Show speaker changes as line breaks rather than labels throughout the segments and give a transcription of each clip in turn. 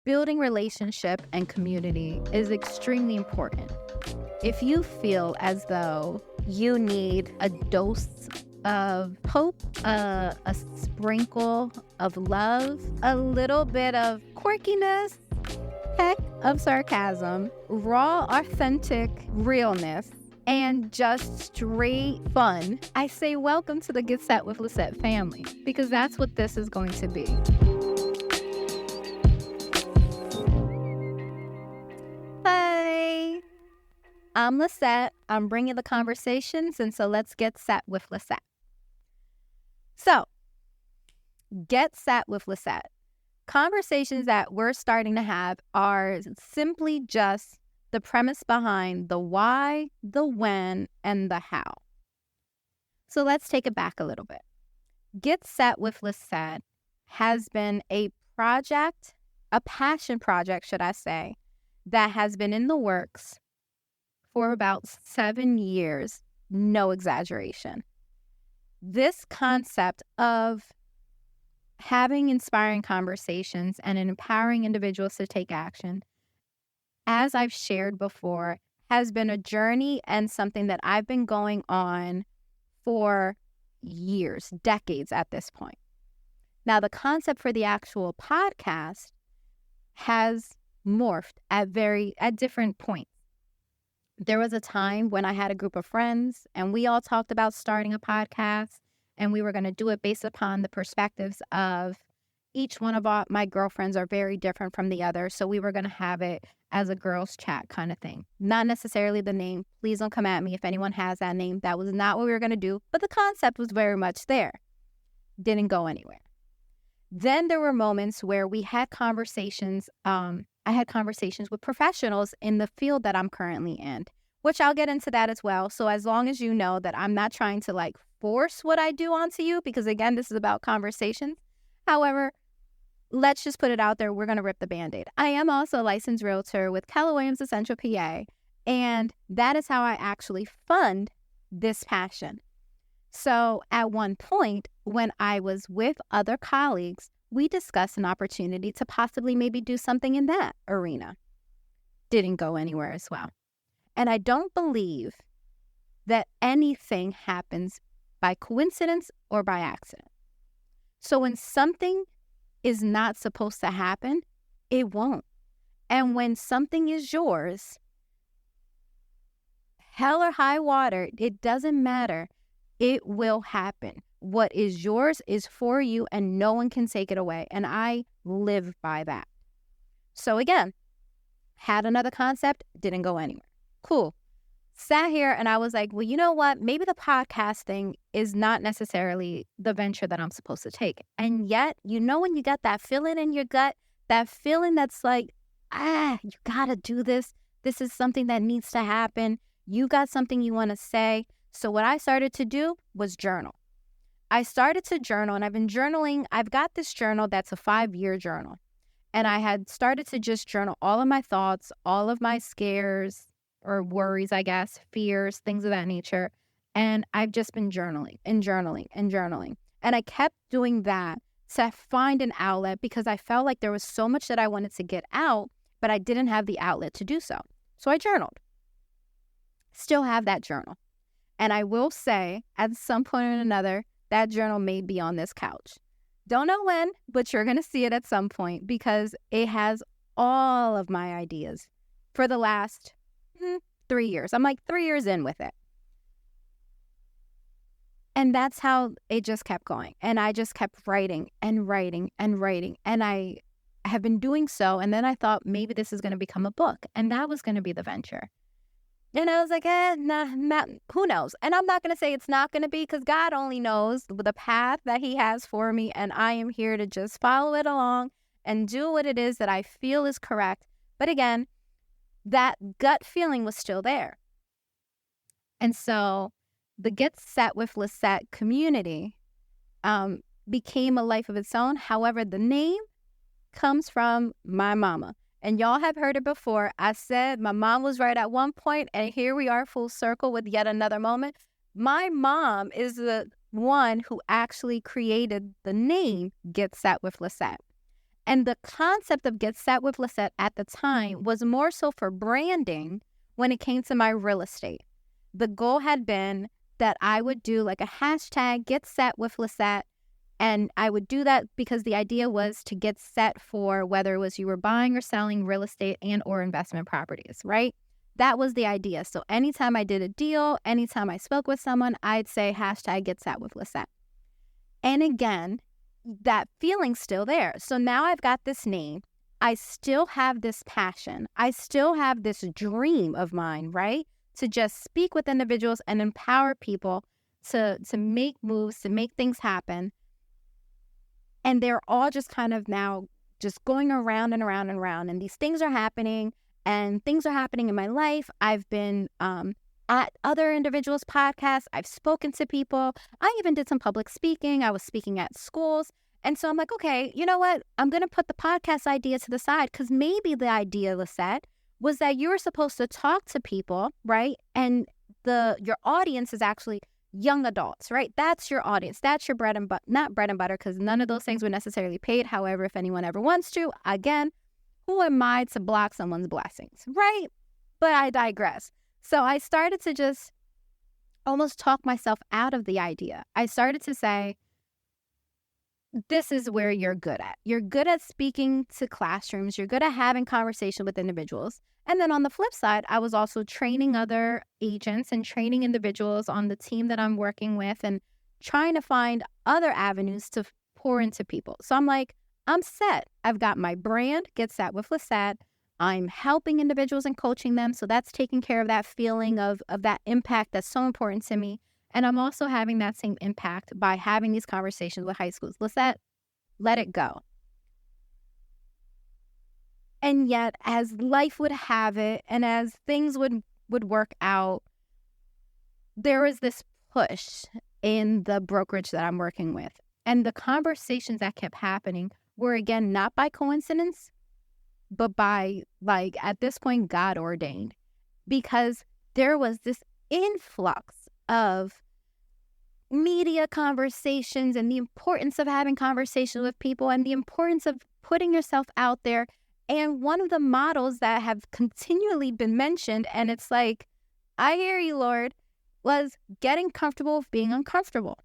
Building relationship and community is extremely important. If you feel as though you need a dose of hope, a sprinkle of love, a little bit of quirkiness, heck of sarcasm, raw, authentic realness, and just straight fun, I say welcome to the Get Set with Lissette family, because that's what this is going to be. Hey, I'm Lissette. I'm bringing the conversations, and so let's get set with Lissette. So, get set with Lissette. Conversations that we're starting to have are simply just the premise behind the why, the when, and the how. So let's take it back a little bit. Get Set with Lissette has been a project, a passion project, should I say, that has been in the works for about 7 years, no exaggeration. This concept of having inspiring conversations and empowering individuals to take action, as I've shared before, has been a journey and something that I've been going on for years, decades at this point. Now, the concept for the actual podcast has morphed at different points. There was a time when I had a group of friends and we all talked about starting a podcast, and we were going to do it based upon the perspectives of each one of my girlfriends are very different from the other. So we were going to have it as a girls chat kind of thing. Not necessarily the name. Please don't come at me if anyone has that name. That was not what we were going to do. But the concept was very much there. Didn't go anywhere. Then there were moments where we had conversations. I had conversations with professionals in the field that I'm currently in, which I'll get into that as well. So as long as you know that I'm not trying to force what I do onto you, because again, this is about conversations. However, let's just put it out there. We're going to rip the Band-Aid. I am also a licensed realtor with Keller Williams Essential PA, and that is how I actually fund this passion. So at one point, when I was with other colleagues, we discussed an opportunity to possibly maybe do something in that arena. Didn't go anywhere as well. And I don't believe that anything happens by coincidence or by accident. So when something is not supposed to happen, it won't. And when something is yours, hell or high water, it doesn't matter. It will happen. What is yours is for you, and no one can take it away. And I live by that. So again, had another concept, didn't go anywhere. Cool. Sat here and I was like, well, you know what? Maybe the podcast thing is not necessarily the venture that I'm supposed to take. And yet, when you got that feeling in your gut, that feeling that's like, you gotta do this. This is something that needs to happen. You got something you want to say. So what I started to do was journal. I started to journal, and I've been journaling. I've got this journal that's a 5-year journal. And I had started to just journal all of my thoughts, all of my scares or worries, I guess, fears, things of that nature. And I've just been journaling and journaling and journaling. And I kept doing that to find an outlet, because I felt like there was so much that I wanted to get out, but I didn't have the outlet to do so. So I journaled. Still have that journal. And I will say, at some point or another, that journal may be on this couch. Don't know when, but you're going to see it at some point, because it has all of my ideas for the last 3 years. I'm 3 years in with it. And that's how it just kept going. And I just kept writing and writing and writing. And I have been doing so. And then I thought maybe this is going to become a book. And that was going to be the venture. And I was like, nah, who knows? And I'm not going to say it's not going to be, because God only knows the path that he has for me. And I am here to just follow it along and do what it is that I feel is correct. But again, that gut feeling was still there. And so the Get Set with Lissette community became a life of its own. However, the name comes from my mama. And y'all have heard it before. I said my mom was right at one point, and here we are full circle with yet another moment. My mom is the one who actually created the name Get Set with Lissette. And the concept of Get Set with Lissette at the time was more so for branding when it came to my real estate. The goal had been that I would do like a hashtag Get Set with Lissette. And I would do that because the idea was to get set for whether it was you were buying or selling real estate and or investment properties, right? That was the idea. So anytime I did a deal, anytime I spoke with someone, I'd say hashtag Get Set with Lissette. And again, that feeling's still there. So now I've got this name. I still have this passion. I still have this dream of mine, right? To just speak with individuals and empower people to make moves, to make things happen. And they're all just kind of now just going around and around and around. And these things are happening, and things are happening in my life. I've been at other individuals' podcasts. I've spoken to people. I even did some public speaking. I was speaking at schools. And so I'm like, okay, you know what? I'm going to put the podcast idea to the side, because maybe the idea, Lissette, was that you were supposed to talk to people, right? And your audience is actually young adults, right? That's your audience. That's your bread and butter, not bread and butter, because none of those things were necessarily paid. However, if anyone ever wants to, again, who am I to block someone's blessings, right? But I digress. So I started to just almost talk myself out of the idea. I started to say, this is where you're good at. You're good at speaking to classrooms. You're good at having conversation with individuals. And then on the flip side, I was also training other agents and training individuals on the team that I'm working with and trying to find other avenues to pour into people. So I'm like, I'm set. I've got my brand, Get Set with Lissette. I'm helping individuals and coaching them. So that's taking care of that feeling of that impact that's so important to me. And I'm also having that same impact by having these conversations with high schools. Lissette, let it go. And yet, as life would have it, and as things would work out, there was this push in the brokerage that I'm working with. And the conversations that kept happening were, again, not by coincidence, but by, like, at this point, God ordained. Because there was this influx of media conversations and the importance of having conversations with people and the importance of putting yourself out there. And one of the models that have continually been mentioned, and it's like, I hear you, Lord, was getting comfortable with being uncomfortable.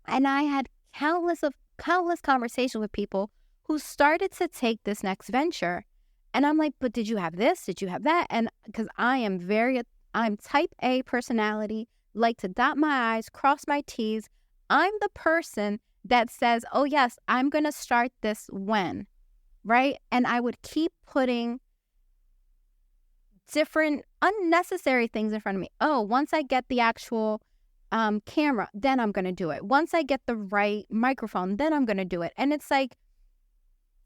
And I had countless conversations with people who started to take this next venture. And I'm like, but did you have this? Did you have that? And because I'm type A personality, like to dot my I's, cross my T's. I'm the person that says, oh yes, I'm going to start this when, right? And I would keep putting different unnecessary things in front of me. Oh, once I get the actual camera, then I'm going to do it. Once I get the right microphone, then I'm going to do it. And it's like,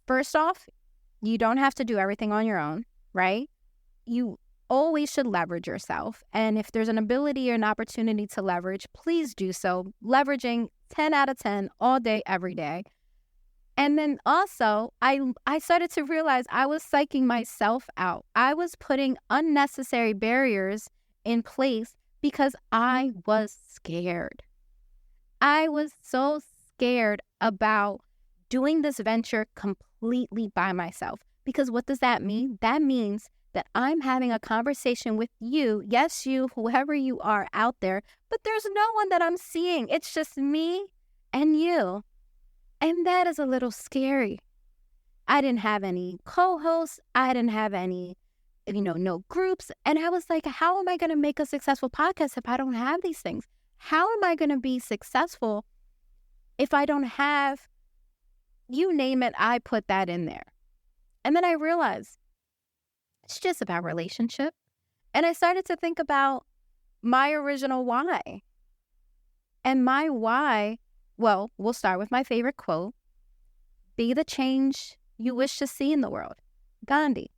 first off, you don't have to do everything on your own, right? You always should leverage yourself. And if there's an ability or an opportunity to leverage, please do so. Leveraging 10 out of 10 all day, every day. And then also, I started to realize I was psyching myself out. I was putting unnecessary barriers in place because I was scared. I was so scared about doing this venture completely by myself. Because what does that mean? That means that I'm having a conversation with you, yes, you, whoever you are out there, but there's no one that I'm seeing. It's just me and you. And that is a little scary. I didn't have any co-hosts. I didn't have any, no groups. And I was like, how am I going to make a successful podcast if I don't have these things? How am I going to be successful if I don't have, you name it, I put that in there. And then I realized it's just about relationship. And I started to think about my original why. And my why, well, we'll start with my favorite quote. Be the change you wish to see in the world. Gandhi.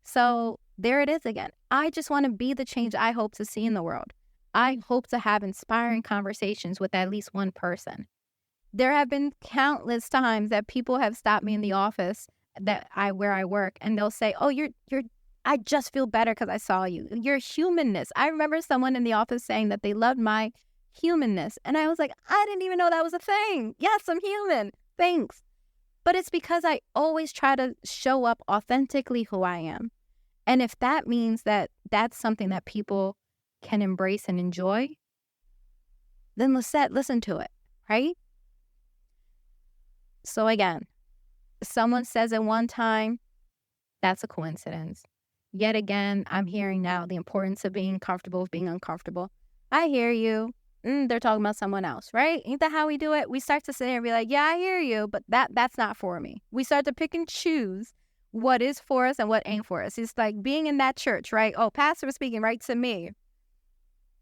So there it is again. I just want to be the change I hope to see in the world. I hope to have inspiring conversations with at least one person. There have been countless times that people have stopped me in the office where I work, and they'll say, oh, I just feel better because I saw you. Your humanness. I remember someone in the office saying that they loved my humanness. And I was like, I didn't even know that was a thing. Yes, I'm human. Thanks. but it's because I always try to show up authentically who I am. And if that means that that's something that people can embrace and enjoy, then Lissette, listen to it, right? So again, someone says it one time, that's a coincidence. Yet again, I'm hearing now the importance of being comfortable with being uncomfortable. I hear you. They're talking about someone else, right? Ain't that how we do it? We start to sit here and be like, yeah, I hear you, but that's not for me. We start to pick and choose what is for us and what ain't for us. It's like being in that church, right? Oh, pastor was speaking right to me.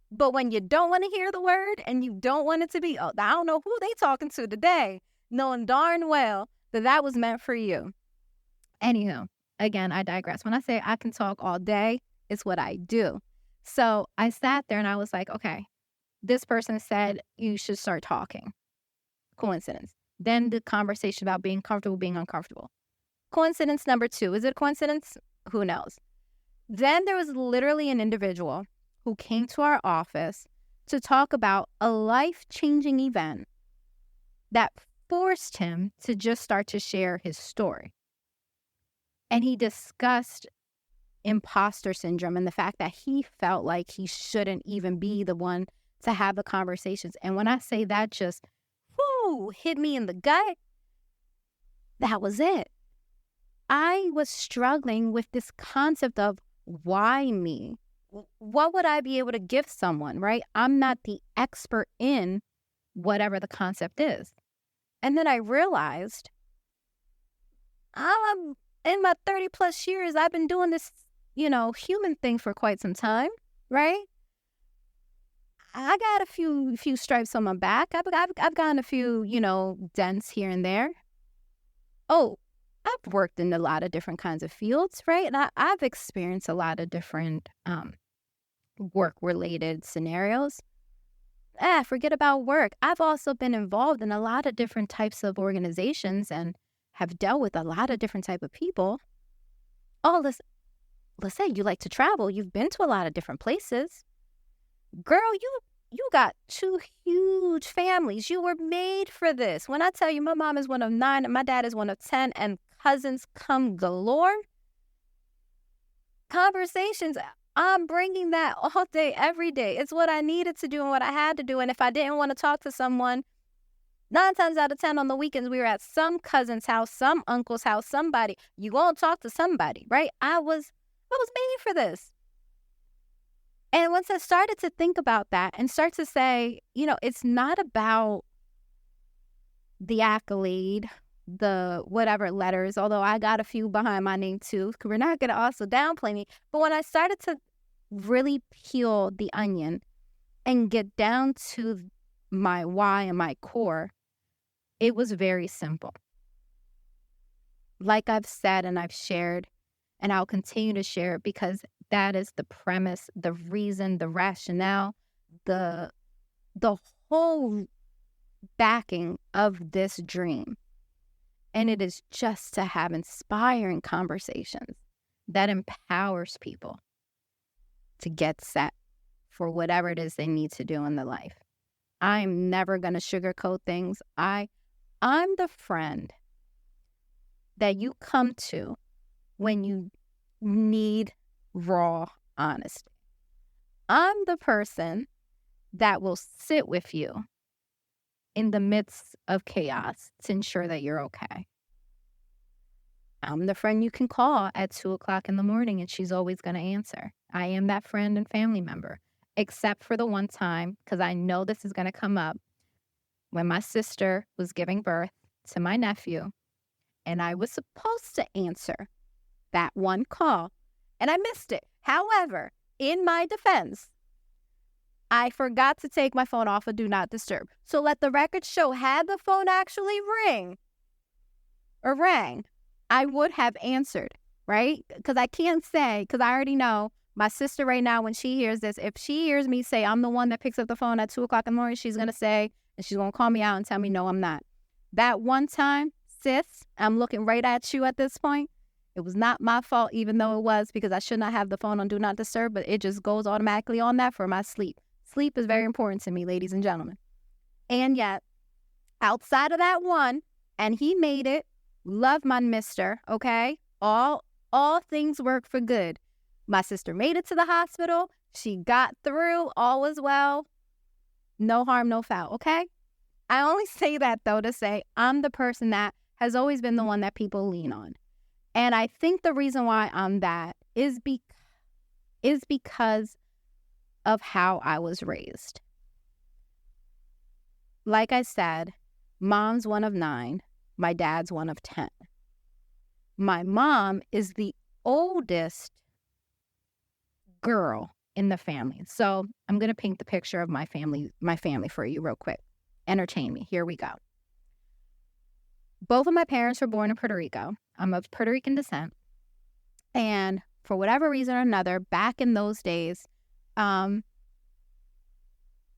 But when you don't want to hear the word and you don't want it to be, oh, I don't know who they talking to today, knowing darn well that was meant for you. Anywho, again, I digress. When I say I can talk all day, it's what I do. So I sat there and I was like, okay, this person said you should start talking. Coincidence. Then the conversation about being comfortable, being uncomfortable. Coincidence number 2. Is it a coincidence? Who knows? Then there was literally an individual who came to our office to talk about a life-changing event that forced him to just start to share his story. And he discussed imposter syndrome and the fact that he felt like he shouldn't even be the one to have the conversations. And when I say that just, hit me in the gut, that was it. I was struggling with this concept of why me? What would I be able to give someone, right? I'm not the expert in whatever the concept is. And then I realized I'm in my 30 plus years, I've been doing this, human thing for quite some time, right? I got a few stripes on my back. I've gotten a few, dents here and there. Oh, I've worked in a lot of different kinds of fields, right? And I've experienced a lot of different work-related scenarios. Forget about work. I've also been involved in a lot of different types of organizations and have dealt with a lot of different type of people. Oh, let's say you like to travel. You've been to a lot of different places. Girl, you got 2 huge families. You were made for this. When I tell you my mom is one of 9 and my dad is one of 10 and cousins come galore, conversations, I'm bringing that all day, every day. It's what I needed to do and what I had to do. And if I didn't want to talk to someone, 9 times out of 10 on the weekends, we were at some cousin's house, some uncle's house, somebody. You gonna talk to somebody, right? I was made for this. And once I started to think about that and start to say, it's not about the accolade, the whatever letters, although I got a few behind my name too, because we're not going to also downplay me. But when I started to really peel the onion and get down to my why and my core, it was very simple. Like I've said and I've shared, and I'll continue to share, because that is the premise, the reason, the rationale, the whole backing of this dream. And it is just to have inspiring conversations that empowers people to get set for whatever it is they need to do in their life. I'm never going to sugarcoat things. I'm the friend that you come to when you need raw honesty. I'm the person that will sit with you in the midst of chaos to ensure that you're okay. I'm the friend you can call at 2:00 in the morning and she's always going to answer. I am that friend and family member, except for the one time, because I know this is going to come up, when my sister was giving birth to my nephew and I was supposed to answer that one call and I missed it. However, in my defense, I forgot to take my phone off of Do Not Disturb. So let the record show, had the phone actually rang, I would have answered, right? Because I can't say, because I already know my sister right now, when she hears this, if she hears me say I'm the one that picks up the phone at 2:00 in the morning, she's going to say, and she's going to call me out and tell me, no, I'm not. That one time, sis, I'm looking right at you at this point. It was not my fault, even though it was, because I should not have the phone on Do Not Disturb, but it just goes automatically on that for my sleep. Sleep is very important to me, ladies and gentlemen. And yet, outside of that one, and he made it, Love my mister, okay? All things work for good. My sister made it to the hospital. She got through. All was well. No harm, no foul, okay? I only say that, though, to say I'm the person that has always been the one that people lean on. And I think the reason why I'm that is because of how I was raised. Like I said, mom's one of 9. My dad's one of 10. My mom is the oldest girl in the family. So I'm going to paint the picture of my family for you real quick. Entertain me. Here we go. Both of my parents were born in Puerto Rico. I'm of Puerto Rican descent. And for whatever reason or another, back in those days,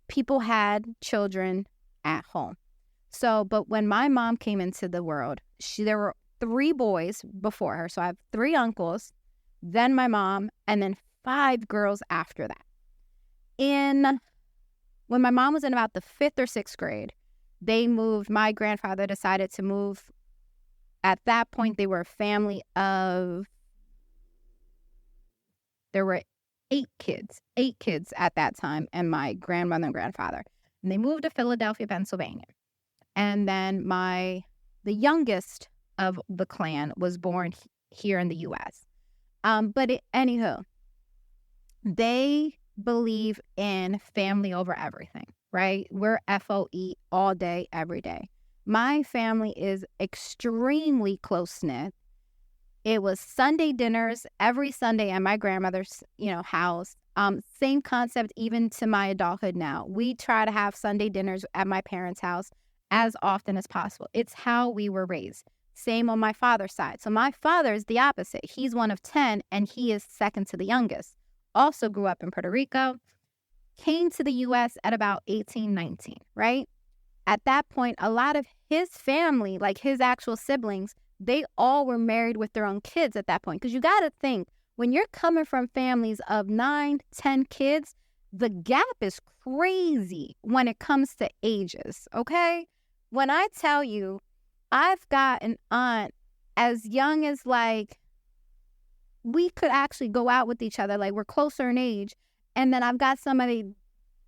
people had children at home. So, but when my mom came into the world, there were 3 boys before her. So I have 3 uncles, then my mom, and then 5 girls after that. When my mom was in about the 5th or 6th grade, my grandfather decided to move. At that point, they were a family of, there were 8 kids at that time, and my grandmother and grandfather. And they moved to Philadelphia, Pennsylvania. And then the youngest of the clan was born here in the U.S. Anywho, they believe in family over everything, right? We're FOE all day, every day. My family is extremely close-knit. It was Sunday dinners every Sunday at my grandmother's, house. Same concept even to my adulthood now. We try to have Sunday dinners at my parents' house as often as possible. It's how we were raised. Same on my father's side. So my father is the opposite. He's one of 10, and he is second to the youngest. Also grew up in Puerto Rico, came to the U.S. at about 18, 19, right? At that point, a lot of his family, like his actual siblings, they all were married with their own kids at that point. Because you got to think, when you're coming from families of 9, 10 kids, the gap is crazy when it comes to ages, okay? When I tell you, I've got an aunt as young as we could actually go out with each other, we're closer in age. And then I've got somebody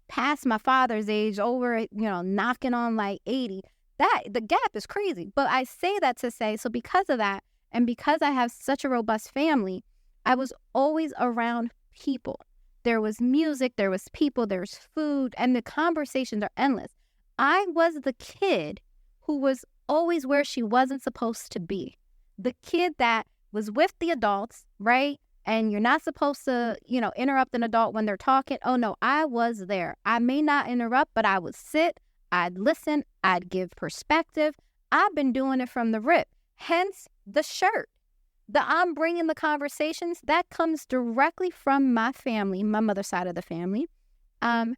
past my father's age over, knocking on 80. The gap is crazy. But I say that to say, so because of that, and because I have such a robust family, I was always around people. There was music, there was people, there's food, and the conversations are endless. I was the kid who was always where she wasn't supposed to be. The kid that was with the adults, right? And you're not supposed to, interrupt an adult when they're talking. Oh, no, I was there. I may not interrupt, but I would sit, I'd listen, I'd give perspective. I've been doing it from the rip. Hence the shirt. I'm bringing the conversations. That comes directly from my family, my mother's side of the family. And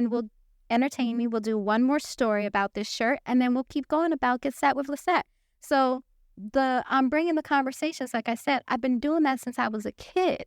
will entertain me. We'll do one more story about this shirt, and then we'll keep going about Get Set with Lissette. So I'm bringing the conversations, like I said, I've been doing that since I was a kid.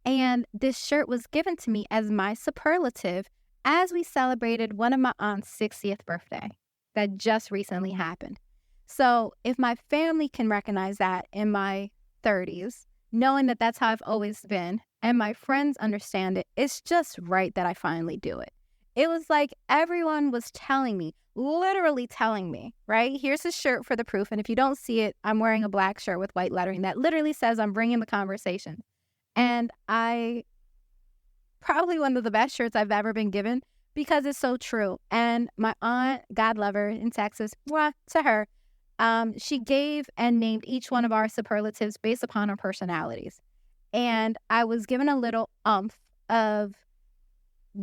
And this shirt was given to me as my superlative as we celebrated one of my aunt's 60th birthday that just recently happened. So if my family can recognize that in my 30s, knowing that that's how I've always been, and my friends understand it, it's just right that I finally do it. It was like everyone was telling me, literally telling me, right? Here's a shirt for the proof. And if you don't see it, I'm wearing a black shirt with white lettering that literally says I'm bringing the conversation. And probably one of the best shirts I've ever been given because it's so true. And my aunt, God love her in Texas, to her, she gave and named each one of our superlatives based upon our personalities. And I was given a little umph of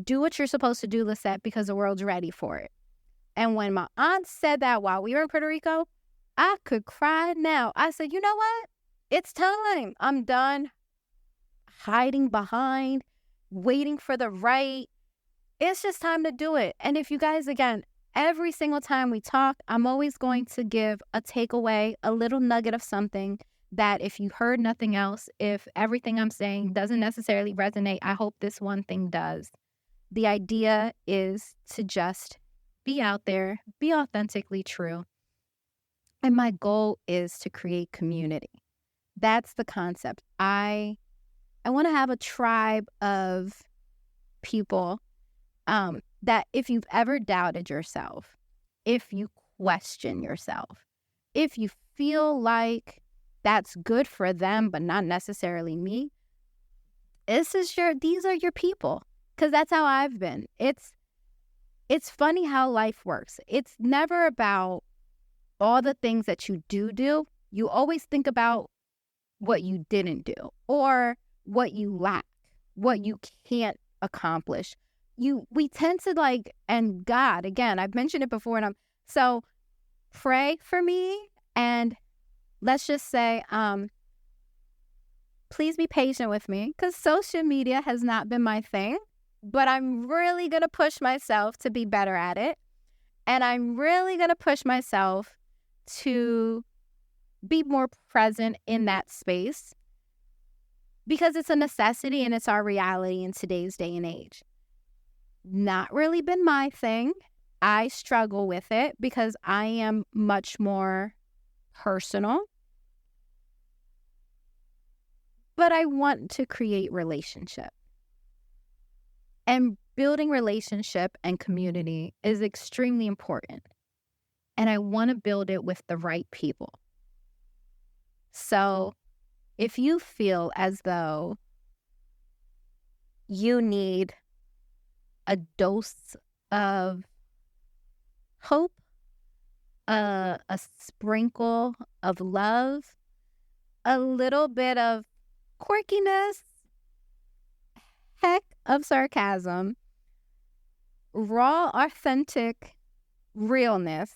do what you're supposed to do, Lissette, because the world's ready for it. And when my aunt said that while we were in Puerto Rico, I could cry now. I said, you know what? It's time. I'm done hiding behind, waiting for the right. It's just time to do it. And if you guys, again, every single time we talk, I'm always going to give a takeaway, a little nugget of something that if you heard nothing else, if everything I'm saying doesn't necessarily resonate, I hope this one thing does. The idea is to just be out there, be authentically true, And my goal is to create community. That's the concept. I want to have a tribe of people that if you've ever doubted yourself, if you question yourself, if you feel like that's good for them but not necessarily me, these are your people, because that's how I've been. It's funny how life works. It's never about all the things that you do. You always think about what you didn't do or what you lack, what you can't accomplish. We tend to and God, again, I've mentioned it before, so pray for me, and let's just say, please be patient with me, because social media has not been my thing, but I'm really going to push myself to be better at it. And I'm really going to push myself to be more present in that space, because it's a necessity and it's our reality in today's day and age. Not really been my thing. I struggle with it because I am much more personal. But I want to create relationship. And building relationship and community is extremely important. And I want to build it with the right people. So if you feel as though you need a dose of hope, a sprinkle of love, a little bit of quirkiness, heck of sarcasm, raw, authentic realness,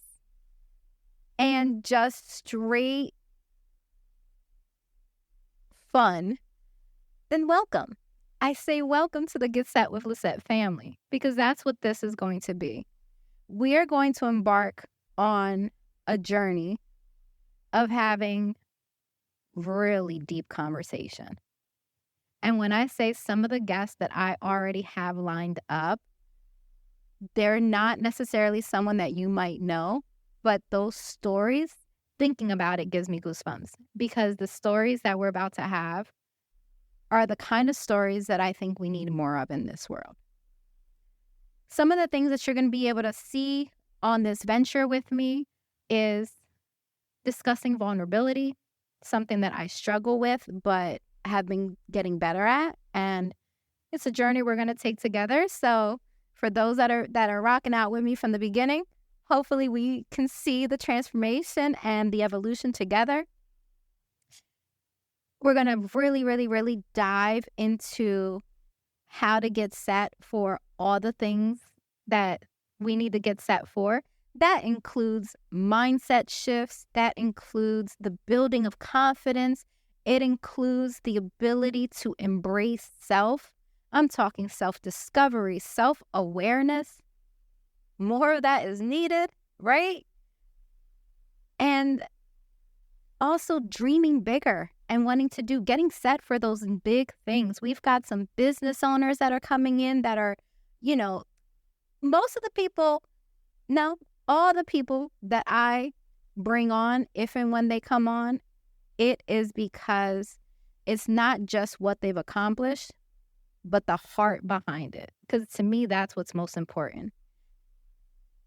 and just straight fun, then welcome. I say welcome to the Get Set with Lissette family, because that's what this is going to be. We are going to embark on a journey of having really deep conversation. And when I say some of the guests that I already have lined up, they're not necessarily someone that you might know, but those stories, thinking about it gives me goosebumps, because the stories that we're about to have are the kind of stories that I think we need more of in this world. Some of the things that you're going to be able to see on this venture with me is discussing vulnerability, something that I struggle with but have been getting better at, and it's a journey we're going to take together. So for those that are rocking out with me from the beginning, hopefully we can see the transformation and the evolution together. We're going to really, really, really dive into how to get set for all the things that we need to get set for. That includes mindset shifts. That includes the building of confidence. It includes the ability to embrace self. I'm talking self-discovery, self-awareness. More of that is needed, right? And also dreaming bigger and wanting to getting set for those big things. We've got some business owners that are coming in that are, most of the people, no, all the people that I bring on, if and when they come on, it is because it's not just what they've accomplished, but the heart behind it. Because to me, that's what's most important.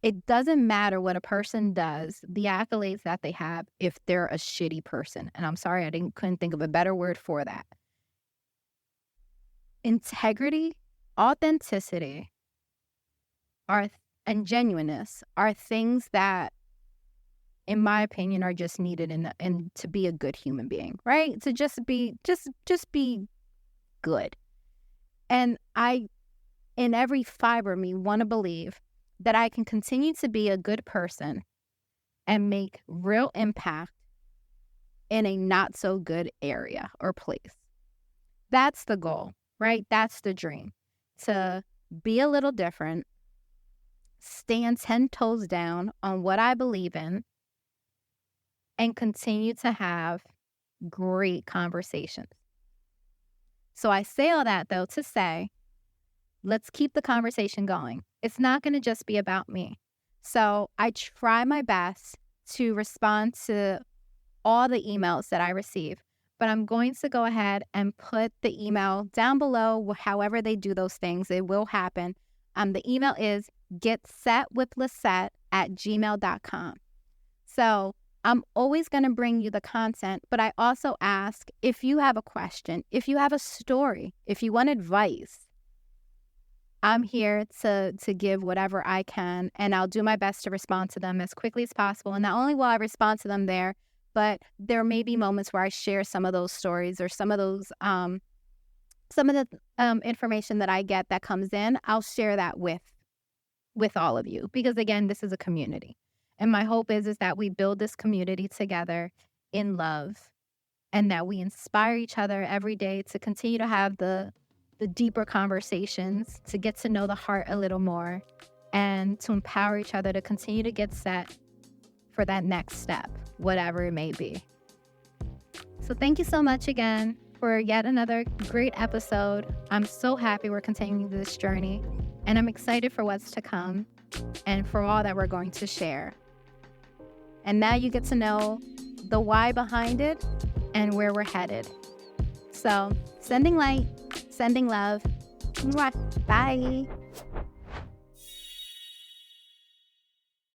It doesn't matter what a person does, the accolades that they have, if they're a shitty person. And I'm sorry, couldn't think of a better word for that. Integrity, authenticity, and genuineness are things that, in my opinion, are just needed and to be a good human being, right? To just be good. And I, in every fiber of me, want to believe that I can continue to be a good person and make real impact in a not so good area or place. That's the goal, right? That's the dream. To be a little different, stand 10 toes down on what I believe in, and continue to have great conversations. So I say all that, though, to say, let's keep the conversation going. It's not going to just be about me. So I try my best to respond to all the emails that I receive, but I'm going to go ahead and put the email down below. However they do those things, it will happen. The email is GetSetWithLissette@gmail.com. So I'm always going to bring you the content, but I also ask if you have a question, if you have a story, if you want advice, I'm here to give whatever I can, and I'll do my best to respond to them as quickly as possible. And not only will I respond to them there, but there may be moments where I share some of those stories or some of those, some of the information that I get that comes in. I'll share that with all of you, because again, this is a community, and my hope is that we build this community together in love, and that we inspire each other every day to continue to have the deeper conversations, to get to know the heart a little more, and to empower each other to continue to get set for that next step, whatever it may be. So thank you so much again for yet another great episode. I'm so happy we're continuing this journey, and I'm excited for what's to come and for all that we're going to share. And now you get to know the why behind it and where we're headed. So sending light, sending love. Mwah. Bye.